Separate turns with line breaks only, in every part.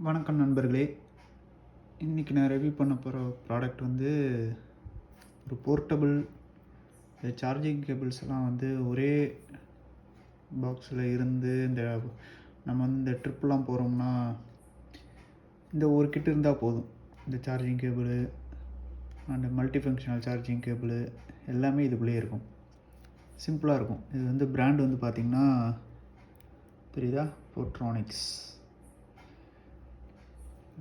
வணக்கம் நண்பர்களே. இன்றைக்கி நான் ரிவ்யூ பண்ண போகிற ப்ராடக்ட் வந்து ஒரு போர்ட்டபிள் சார்ஜிங் கேபிள்ஸ் எல்லாம் வந்து ஒரே பாக்ஸில் இருந்து நம்ம வந்து இந்த ட்ரிப்லாம் போகிறோம்னா இந்த ஒரு கிட் இருந்தால் போதும். இந்த charging cable and multi functional charging cable எல்லாமே இதுக்குள்ளேயே இருக்கும். சிம்பிளாக இருக்கும். இது வந்து பிராண்ட் வந்து பார்த்திங்கன்னா தெரியுதா, போர்ட்ரானிக்ஸ்.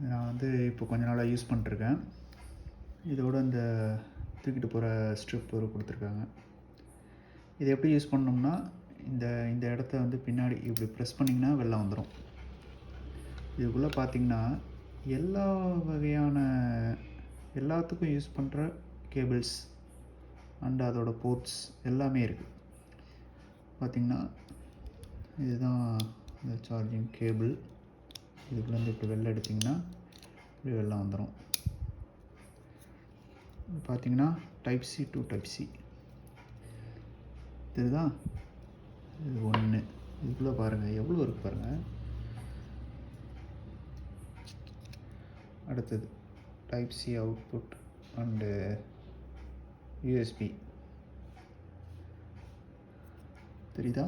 நான் வந்து இப்போ கொஞ்ச நாளாக யூஸ் பண்ணிட்டுருக்கேன். இதோட இந்த தூக்கிட்டு போகிற ஸ்ட்ரிப் ஒரு கொடுத்துருக்காங்க. இதை எப்படி யூஸ் பண்ணோம்னா இந்த இடத்த வந்து பின்னாடி இப்படி ப்ரெஸ் பண்ணிங்கன்னா வெளில வந்துடும். இதுக்குள்ளே பார்த்திங்கன்னா எல்லா வகையான எல்லாத்துக்கும் யூஸ் பண்ணுற கேபிள்ஸ் அண்ட் அதோட போர்ட்ஸ் எல்லாமே இருக்குது. பார்த்திங்கன்னா இதுதான் இந்த சார்ஜிங் கேபிள். இதுக்குள்ளேருந்து இப்படி வெளில எடுத்திங்கன்னா இப்படி வெளில வந்துடும். பார்த்திங்கன்னா type C to type C தெரியுதா. இது ஒன்று. இதுக்குள்ளே பாருங்கள் எவ்வளோ இருக்குது பாருங்கள். அடுத்தது type C output and USB தெரியுதா.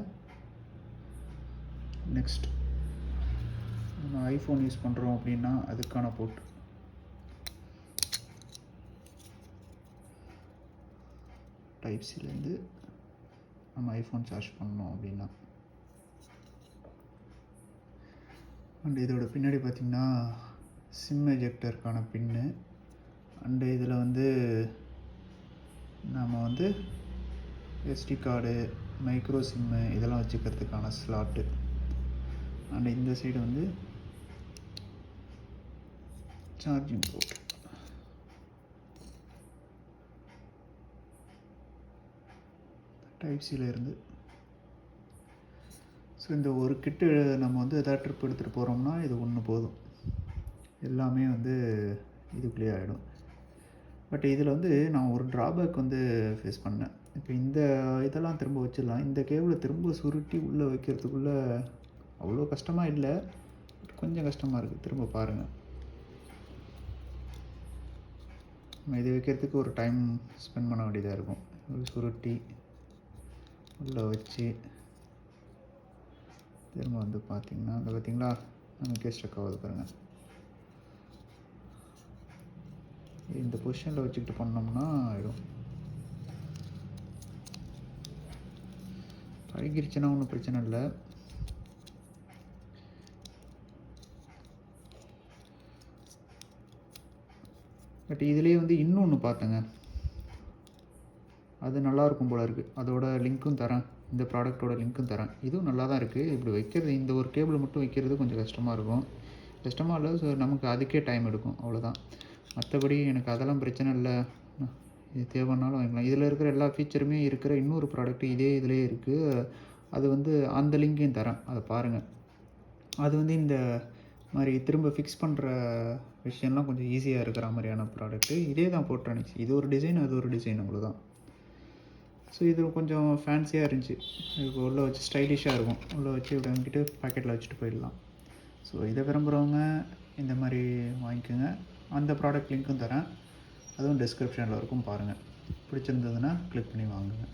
நெக்ஸ்ட் நம்ம ஐஃபோன் யூஸ் பண்ணுறோம் அப்படின்னா அதுக்கான போர்ட். டைப் சிலேருந்து நம்ம ஐஃபோன் சார்ஜ் பண்ணோம் அப்படின்னா. அண்ட் இதோட பின்னாடி பார்த்திங்கன்னா சிம் எஜெக்டருக்கான பின்னு. அண்டு இதில் வந்து நம்ம வந்து எஸ்டி கார்டு, மைக்ரோ சிம்மு இதெல்லாம் வச்சுக்கிறதுக்கான ஸ்லாட்டு. அண்ட் இந்த சைடு வந்து சார்ஜிங் போர்ட். டைப் சியில் இருந்து. ஸோ இந்த ஒரு கிட்டு நம்ம வந்து எதாவது ட்ரிப் எடுத்துகிட்டு போகிறோம்னா இது ஒன்று போதும். எல்லாமே வந்து இதுக்குள்ளேயே ஆகிடும். பட் இதில் வந்து நான் ஒரு ட்ராபேக் வந்து ஃபேஸ் பண்ணேன். இப்போ இந்த இதெல்லாம் திரும்ப வச்சிடலாம். இந்த கேபிளை திரும்ப சுருட்டி உள்ளே வைக்கிறதுக்குள்ளே அவ்வளோ கஷ்டமாக இல்லை, பட் கொஞ்சம் கஷ்டமாக இருக்குது. திரும்ப பாருங்கள். நம்ம இது வைக்கிறதுக்கு ஒரு டைம் ஸ்பெண்ட் பண்ண வேண்டியதாக இருக்கும். சுருட்டி உள்ளே வச்சு திரும்ப வந்து பார்த்திங்கன்னா அந்த பார்த்திங்களா நமக்கே ஸ்ட்ரக் ஆகுது பாருங்கள். இந்த பொசிஷனில் வச்சுக்கிட்டு பண்ணோம்னா ஆகிடும். பழகிருச்சுன்னா ஒன்றும் பிரச்சனை இல்லை. பட் இதுலேயே வந்து இன்னொன்று பார்த்தேங்க, அது நல்லாயிருக்கும் போல் இருக்குது. அதோட லிங்க்கும் தரேன், இந்த ப்ராடக்டோட லிங்க்கும் தரேன். இதுவும் நல்லா தான் இருக்குது. இப்படி வைக்கிறது இந்த ஒரு கேபிள் மட்டும் வைக்கிறது கொஞ்சம் கஷ்டமாக இருக்கும். கஷ்டமாக இல்லை, ஸோ நமக்கு அதுக்கே டைம் எடுக்கும், அவ்வளோதான். மற்றபடி எனக்கு அதெல்லாம் பிரச்சனை இல்லை. இது தேவைன்னாலும் வாங்கிக்கலாம். இதில் இருக்கிற எல்லா ஃபீச்சருமே இருக்கிற இன்னொரு ப்ராடக்ட் இதே இதிலே இருக்குது. அது வந்து அந்த லிங்கையும் தரேன், அதை பாருங்கள். அது வந்து இந்த மாதிரி திரும்ப ஃபிக்ஸ் பண்ணுற விஷயம்லாம் கொஞ்சம் ஈஸியாக இருக்கிற மாதிரியான ப்ராடக்ட்டு. இதே தான் போர்ட்ரானிக்ஸ். இது ஒரு டிசைன், அது ஒரு டிசைன், அவ்வளோதான். ஸோ இது கொஞ்சம் ஃபேன்சியாக இருந்துச்சு. இதுக்கு உள்ளே வச்சு ஸ்டைலிஷாக இருக்கும். உள்ளே வச்சு இப்படி வாங்கிட்டு பாக்கெட்டில் வச்சுட்டு போயிடலாம். ஸோ இதை விரும்புகிறவங்க இந்த மாதிரி வாங்கிக்கோங்க. அந்த ப்ராடக்ட் லிங்க்கும் தரேன், அதுவும் டிஸ்கிரிப்ஷனில் இருக்கும், பாருங்கள். பிடிச்சிருந்ததுன்னா கிளிக் பண்ணி வாங்குங்க.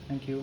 தேங்க்யூ.